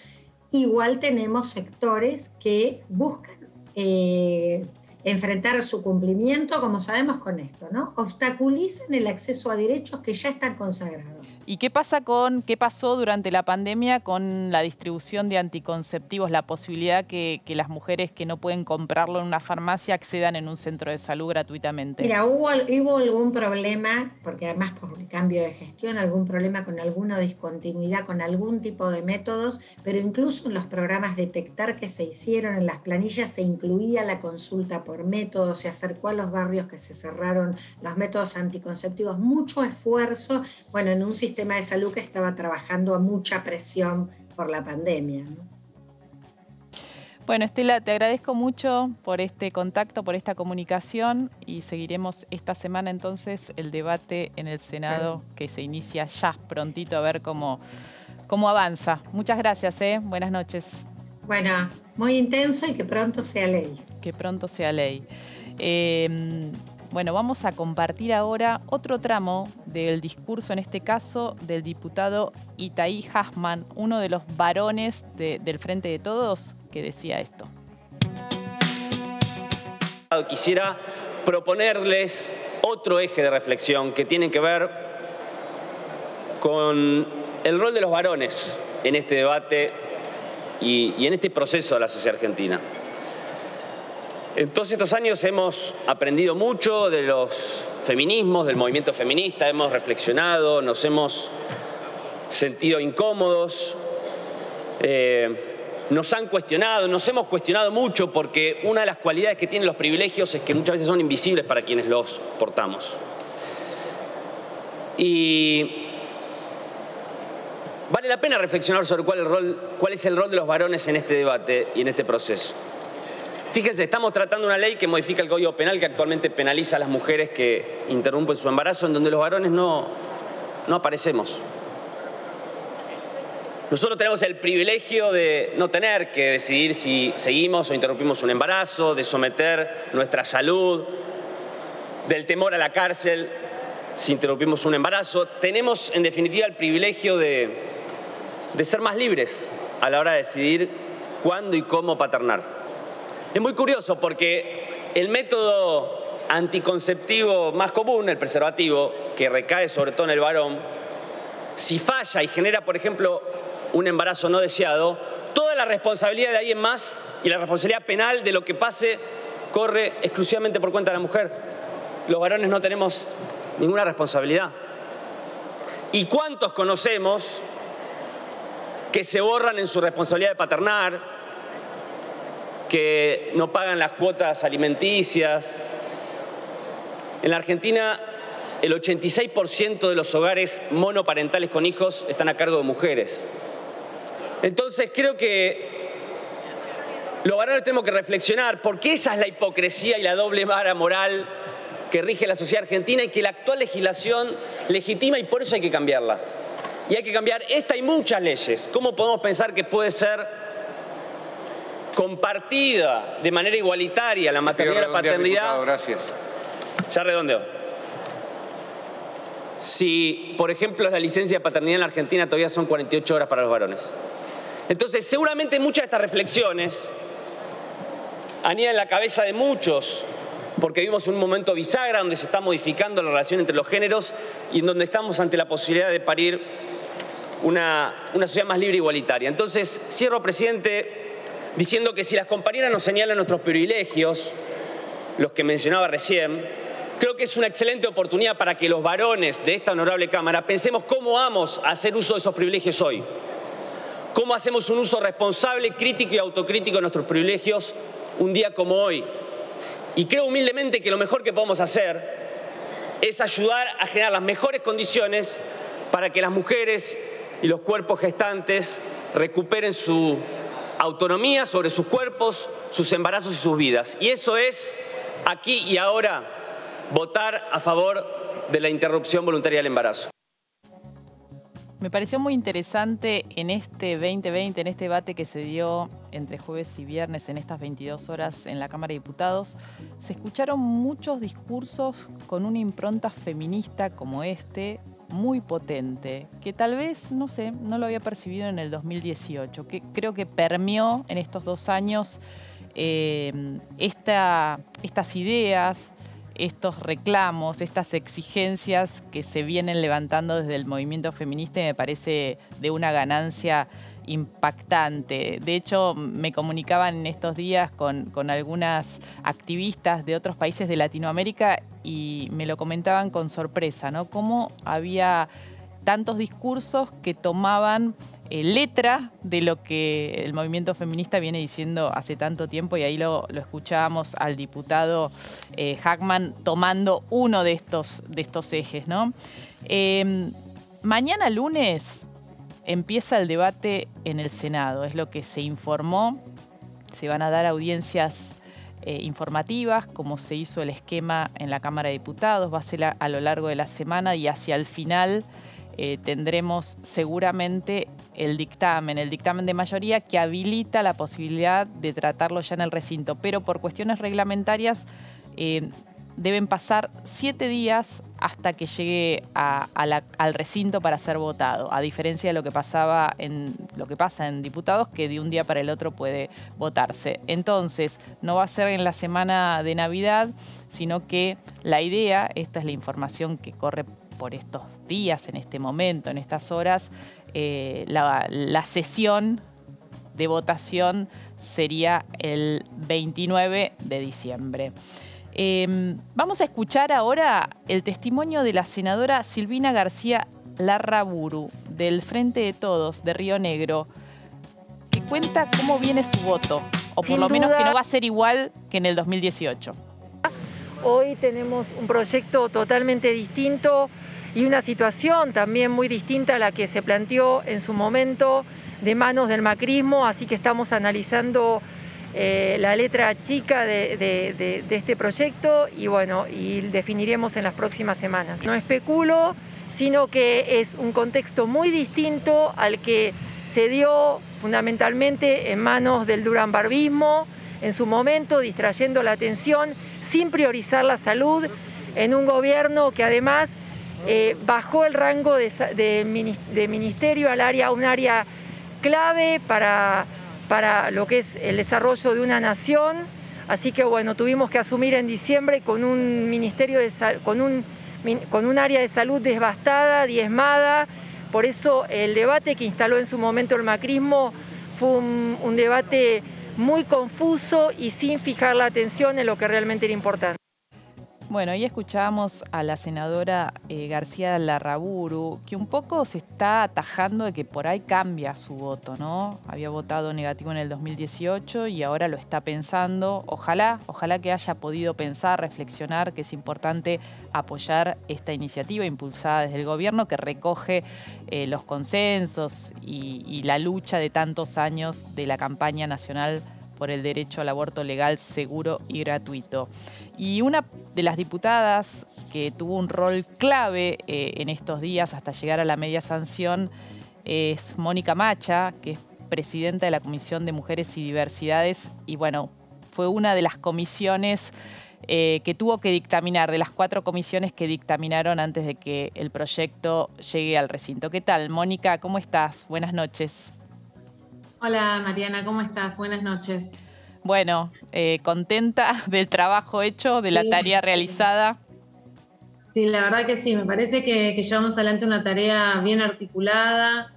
[SPEAKER 7] Igual tenemos sectores que buscan enfrentar su cumplimiento, como sabemos con esto, ¿no? Obstaculizan el acceso a derechos que ya están consagrados.
[SPEAKER 3] ¿Y qué pasó durante la pandemia con la distribución de anticonceptivos, la posibilidad que las mujeres que no pueden comprarlo en una farmacia accedan en un centro de salud gratuitamente?
[SPEAKER 7] Mira, hubo algún problema, porque además por el cambio de gestión, algún problema con alguna discontinuidad, con algún tipo de métodos, pero incluso en los programas Detectar que se hicieron en las planillas se incluía la consulta por métodos, se acercó a los barrios que se cerraron los métodos anticonceptivos, mucho esfuerzo, bueno, en un sistema de salud que estaba trabajando a mucha presión por la pandemia, ¿no?
[SPEAKER 3] Bueno, Estela, te agradezco mucho por este contacto, por esta comunicación, y seguiremos esta semana entonces el debate en el Senado que se inicia ya prontito, a ver cómo avanza. Muchas gracias, buenas noches.
[SPEAKER 7] Bueno, muy intenso y que pronto sea ley.
[SPEAKER 3] Que pronto sea ley. Bueno, vamos a compartir ahora otro tramo del discurso, en este caso, del diputado Itaí Hasman, uno de los varones del Frente de Todos, que decía esto.
[SPEAKER 8] Quisiera proponerles otro eje de reflexión que tiene que ver con el rol de los varones en este debate y en este proceso de la sociedad argentina. En todos estos años hemos aprendido mucho de los feminismos, del movimiento feminista, hemos reflexionado, nos hemos sentido incómodos, nos han cuestionado, nos hemos cuestionado mucho, porque una de las cualidades que tienen los privilegios es que muchas veces son invisibles para quienes los portamos. Y vale la pena reflexionar sobre cuál es el rol de los varones en este debate y en este proceso. Fíjense, estamos tratando una ley que modifica el Código Penal, que actualmente penaliza a las mujeres que interrumpen su embarazo, en donde los varones no aparecemos. Nosotros tenemos el privilegio de no tener que decidir si seguimos o interrumpimos un embarazo, de someter nuestra salud, del temor a la cárcel, si interrumpimos un embarazo. Tenemos, en definitiva, el privilegio de ser más libres a la hora de decidir cuándo y cómo paternar. Es muy curioso porque el método anticonceptivo más común, el preservativo, que recae sobre todo en el varón, si falla y genera, por ejemplo, un embarazo no deseado, toda la responsabilidad de alguien más y la responsabilidad penal de lo que pase corre exclusivamente por cuenta de la mujer. Los varones no tenemos ninguna responsabilidad. ¿Y cuántos conocemos que se borran en su responsabilidad de paternar, que no pagan las cuotas alimenticias? En la Argentina, el 86% de los hogares monoparentales con hijos están a cargo de mujeres. Entonces creo que los varones tenemos que reflexionar, porque esa es la hipocresía y la doble vara moral que rige la sociedad argentina y que la actual legislación legitima, y por eso hay que cambiarla. Y hay que cambiar esta y muchas leyes. ¿Cómo podemos pensar que puede ser compartida de manera igualitaria la maternidad y la paternidad?
[SPEAKER 1] Diputado, gracias.
[SPEAKER 8] Ya redondeo. Si, por ejemplo, la licencia de paternidad en la Argentina todavía son 48 horas para los varones. Entonces, seguramente muchas de estas reflexiones anidan en la cabeza de muchos, porque vivimos un momento bisagra donde se está modificando la relación entre los géneros y en donde estamos ante la posibilidad de parir una sociedad más libre e igualitaria. Entonces, cierro, presidente, diciendo que si las compañeras nos señalan nuestros privilegios, los que mencionaba recién, creo que es una excelente oportunidad para que los varones de esta honorable Cámara pensemos cómo vamos a hacer uso de esos privilegios hoy. Cómo hacemos un uso responsable, crítico y autocrítico de nuestros privilegios un día como hoy. Y creo humildemente que lo mejor que podemos hacer es ayudar a generar las mejores condiciones para que las mujeres y los cuerpos gestantes recuperen su autonomía sobre sus cuerpos, sus embarazos y sus vidas. Y eso es, aquí y ahora, votar a favor de la interrupción voluntaria del embarazo.
[SPEAKER 3] Me pareció muy interesante en este 2020, en este debate que se dio entre jueves y viernes en estas 22 horas en la Cámara de Diputados, se escucharon muchos discursos con una impronta feminista como este, muy potente, que tal vez, no sé, no lo había percibido en el 2018, que creo que permeó en estos 2 años estas ideas, estos reclamos, estas exigencias que se vienen levantando desde el movimiento feminista, y me parece de una ganancia impactante. De hecho, me comunicaban en estos días con algunas activistas de otros países de Latinoamérica y me lo comentaban con sorpresa, ¿no? Cómo había tantos discursos que tomaban letra de lo que el movimiento feminista viene diciendo hace tanto tiempo, y ahí lo escuchábamos al diputado Hackman tomando uno de estos ejes, ¿no? Mañana lunes empieza el debate en el Senado, es lo que se informó. Se van a dar audiencias informativas, como se hizo el esquema en la Cámara de Diputados, va a ser a lo largo de la semana, y hacia el final tendremos seguramente el dictamen de mayoría que habilita la posibilidad de tratarlo ya en el recinto, pero por cuestiones reglamentarias deben pasar 7 días hasta que llegue al recinto para ser votado, a diferencia de lo que pasa en diputados, que de un día para el otro puede votarse. Entonces, no va a ser en la semana de Navidad, sino que la idea, esta es la información que corre por estos días, en este momento, en estas horas, la sesión de votación sería el 29 de diciembre. Vamos a escuchar ahora el testimonio de la senadora Silvina García Larraburu, del Frente de Todos de Río Negro, que cuenta cómo viene su voto, o por lo menos que no va a ser igual que en el 2018.
[SPEAKER 9] Hoy tenemos un proyecto totalmente distinto y una situación también muy distinta a la que se planteó en su momento de manos del macrismo, así que estamos analizando la letra chica de este proyecto y definiremos en las próximas semanas. No especulo, sino que es un contexto muy distinto al que se dio fundamentalmente en manos del duranbarbismo en su momento, distrayendo la atención sin priorizar la salud en un gobierno que además bajó el rango de ministerio a un área clave para lo que es el desarrollo de una nación. Así que bueno, tuvimos que asumir en diciembre con un ministerio con un área de salud devastada, diezmada. Por eso el debate que instaló en su momento el macrismo fue un debate muy confuso y sin fijar la atención en lo que realmente era importante.
[SPEAKER 3] Bueno, ahí escuchábamos a la senadora García Larraburu, que un poco se está atajando de que por ahí cambia su voto, ¿no? Había votado negativo en el 2018 y ahora lo está pensando. Ojalá que haya podido pensar, reflexionar que es importante apoyar esta iniciativa impulsada desde el gobierno que recoge los consensos y la lucha de tantos años de la campaña nacional por el derecho al aborto legal, seguro y gratuito. Y una de las diputadas que tuvo un rol clave en estos días hasta llegar a la media sanción es Mónica Macha, que es presidenta de la Comisión de Mujeres y Diversidades y bueno, fue una de las comisiones que tuvo que dictaminar, de las 4 comisiones que dictaminaron antes de que el proyecto llegue al recinto. ¿Qué tal, Mónica? ¿Cómo estás? Buenas noches.
[SPEAKER 10] Hola Mariana, ¿cómo estás? Buenas noches.
[SPEAKER 3] Bueno, ¿contenta del trabajo hecho, de la tarea realizada?
[SPEAKER 10] Sí, la verdad que sí, me parece que llevamos adelante una tarea bien articulada,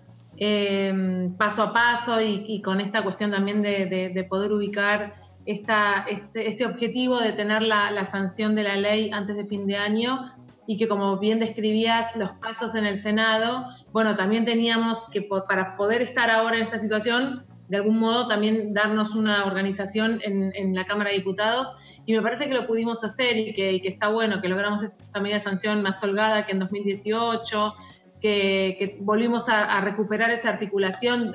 [SPEAKER 10] paso a paso y con esta cuestión también de poder ubicar este objetivo de tener la sanción de la ley antes de fin de año y que, como bien describías, los pasos en el Senado, bueno, también teníamos que, para poder estar ahora en esta situación, de algún modo también darnos una organización en la Cámara de Diputados, y me parece que lo pudimos hacer y que está bueno, que logramos esta medida de sanción más holgada que en 2018, que volvimos a recuperar esa articulación.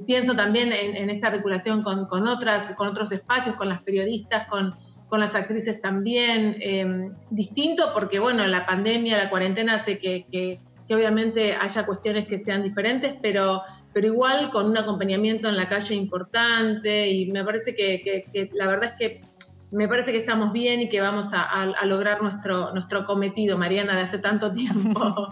[SPEAKER 10] Pienso también en esta articulación con otros espacios, con las periodistas, con las actrices también, distinto porque, bueno, la pandemia, la cuarentena hace que obviamente haya cuestiones que sean diferentes, pero igual con un acompañamiento en la calle importante, y me parece que la verdad es que me parece que estamos bien y que vamos a lograr nuestro cometido, Mariana, de hace tanto tiempo.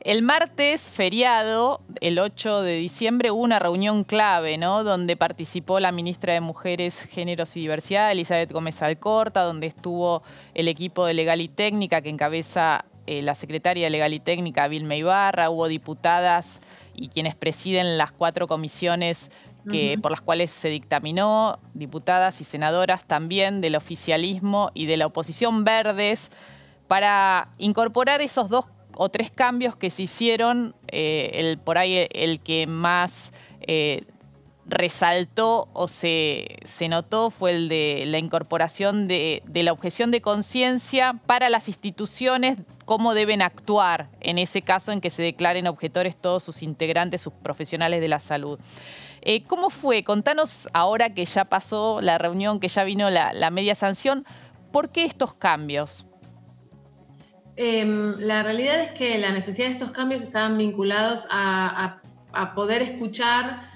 [SPEAKER 3] El martes, feriado, el 8 de diciembre, hubo una reunión clave, ¿no? Donde participó la ministra de Mujeres, Géneros y Diversidad, Elizabeth Gómez Alcorta, donde estuvo el equipo de Legal y Técnica que encabeza la secretaria de Legal y Técnica, Vilma Ibarra. Hubo diputadas y quienes presiden las 4 comisiones por las cuales se dictaminó, diputadas y senadoras también del oficialismo y de la oposición verdes, para incorporar esos 2 o 3 cambios que se hicieron. Por ahí el que más resaltó o se notó fue el de la incorporación de la objeción de conciencia para las instituciones, cómo deben actuar en ese caso en que se declaren objetores todos sus integrantes, sus profesionales de la salud. ¿Cómo fue? Contanos, ahora que ya pasó la reunión, que ya vino la media sanción, ¿por qué estos cambios?
[SPEAKER 10] La realidad es que la necesidad de estos cambios estaban vinculados a poder escuchar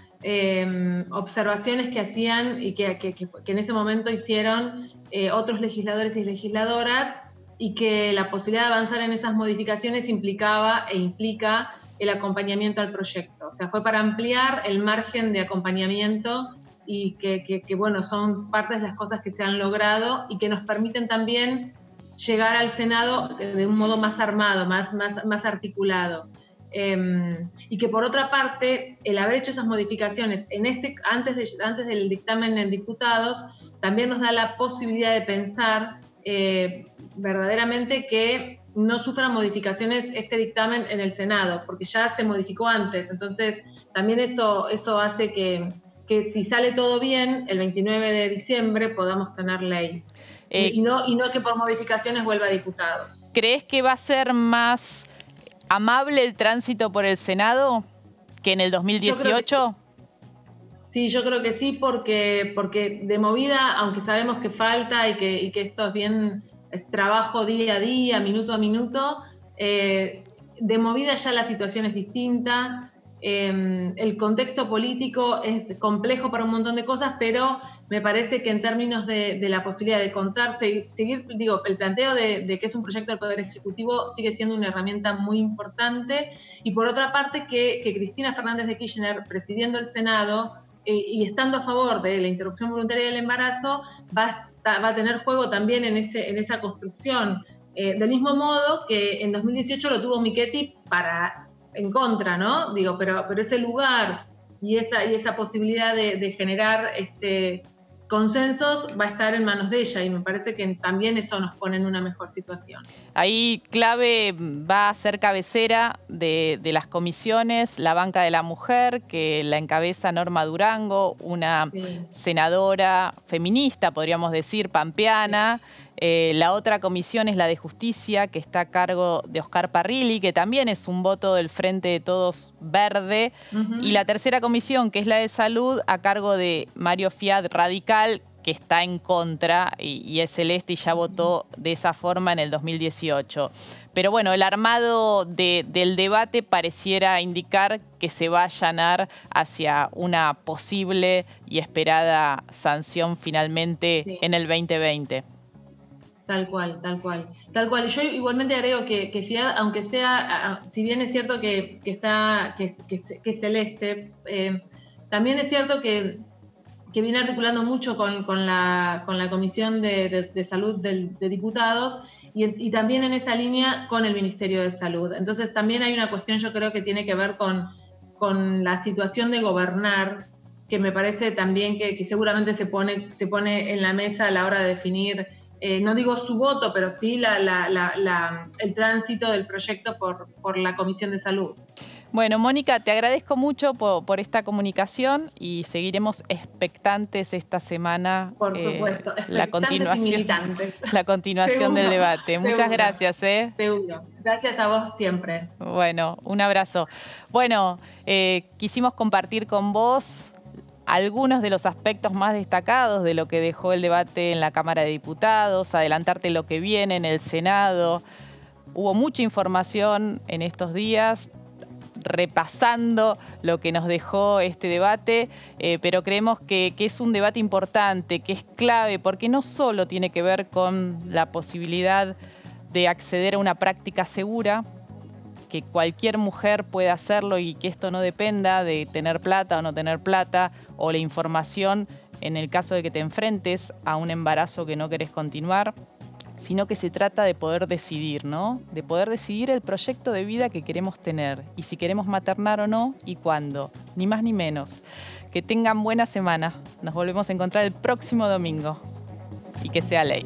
[SPEAKER 10] observaciones que hacían y que en ese momento hicieron otros legisladores y legisladoras, y que la posibilidad de avanzar en esas modificaciones implicaba e implica el acompañamiento al proyecto. O sea, fue para ampliar el margen de acompañamiento y que bueno, son partes de las cosas que se han logrado y que nos permiten también llegar al Senado de un modo más armado, más articulado. Y que por otra parte, el haber hecho esas modificaciones antes del dictamen en diputados, también nos da la posibilidad de pensar verdaderamente que no sufran modificaciones este dictamen en el Senado, porque ya se modificó antes. Entonces, también eso hace que si sale todo bien, el 29 de diciembre podamos tener ley. Y no que por modificaciones vuelva a diputados.
[SPEAKER 3] ¿Crees que va a ser más amable el tránsito por el Senado que en el 2018?
[SPEAKER 10] Sí, yo creo que sí, porque de movida, aunque sabemos que falta y que esto es trabajo día a día, minuto a minuto, de movida ya la situación es distinta. El contexto político es complejo para un montón de cosas, pero me parece que en términos de la posibilidad de contarse, seguir, digo, el planteo de que es un proyecto del Poder Ejecutivo sigue siendo una herramienta muy importante, y por otra parte que Cristina Fernández de Kirchner, presidiendo el Senado y estando a favor de la interrupción voluntaria del embarazo, va a tener juego también en esa construcción, del mismo modo que en 2018 lo tuvo Michetti en contra, ¿no? Digo, pero ese lugar y esa posibilidad de generar consensos va a estar en manos de ella, y me parece que también eso nos pone en una mejor situación.
[SPEAKER 3] Ahí clave va a ser cabecera de las comisiones la banca de la mujer, que la encabeza Norma Durango, una senadora feminista, podríamos decir, pampeana. La otra comisión es la de Justicia, que está a cargo de Oscar Parrilli, que también es un voto del Frente de Todos Verde. Y la tercera comisión, que es la de Salud, a cargo de Mario Fiat Radical, que está en contra y es celeste y ya votó de esa forma en el 2018. Pero bueno, el armado del debate pareciera indicar que se va a allanar hacia una posible y esperada sanción finalmente en el 2020.
[SPEAKER 10] Tal cual, tal cual. Tal cual. Yo igualmente agrego que Fiat, aunque sea, si bien es cierto que es celeste, también es cierto que viene articulando mucho con la Comisión de Salud de Diputados y también en esa línea con el Ministerio de Salud. Entonces también hay una cuestión, yo creo, que tiene que ver con la situación de gobernar, que me parece también que seguramente se pone en la mesa a la hora de definir, no digo su voto, pero sí el tránsito del proyecto por la Comisión de Salud.
[SPEAKER 3] Bueno, Mónica, te agradezco mucho por esta comunicación y seguiremos expectantes esta semana.
[SPEAKER 10] Por supuesto,
[SPEAKER 3] la continuación
[SPEAKER 10] Seguro,
[SPEAKER 3] del debate.
[SPEAKER 10] seguro.
[SPEAKER 3] Muchas gracias.
[SPEAKER 10] Seguro. Gracias a vos siempre.
[SPEAKER 3] Bueno, un abrazo. Bueno, quisimos compartir con vos algunos de los aspectos más destacados de lo que dejó el debate en la Cámara de Diputados, adelantarte lo que viene en el Senado. Hubo mucha información en estos días, repasando lo que nos dejó este debate, pero creemos que es un debate importante, que es clave, porque no solo tiene que ver con la posibilidad de acceder a una práctica segura, que cualquier mujer puede hacerlo y que esto no dependa de tener plata o no tener plata, o la información en el caso de que te enfrentes a un embarazo que no querés continuar, sino que se trata de poder decidir, ¿no? De poder decidir el proyecto de vida que queremos tener y si queremos maternar o no y cuándo, ni más ni menos. Que tengan buena semana. Nos volvemos a encontrar el próximo domingo y que sea ley.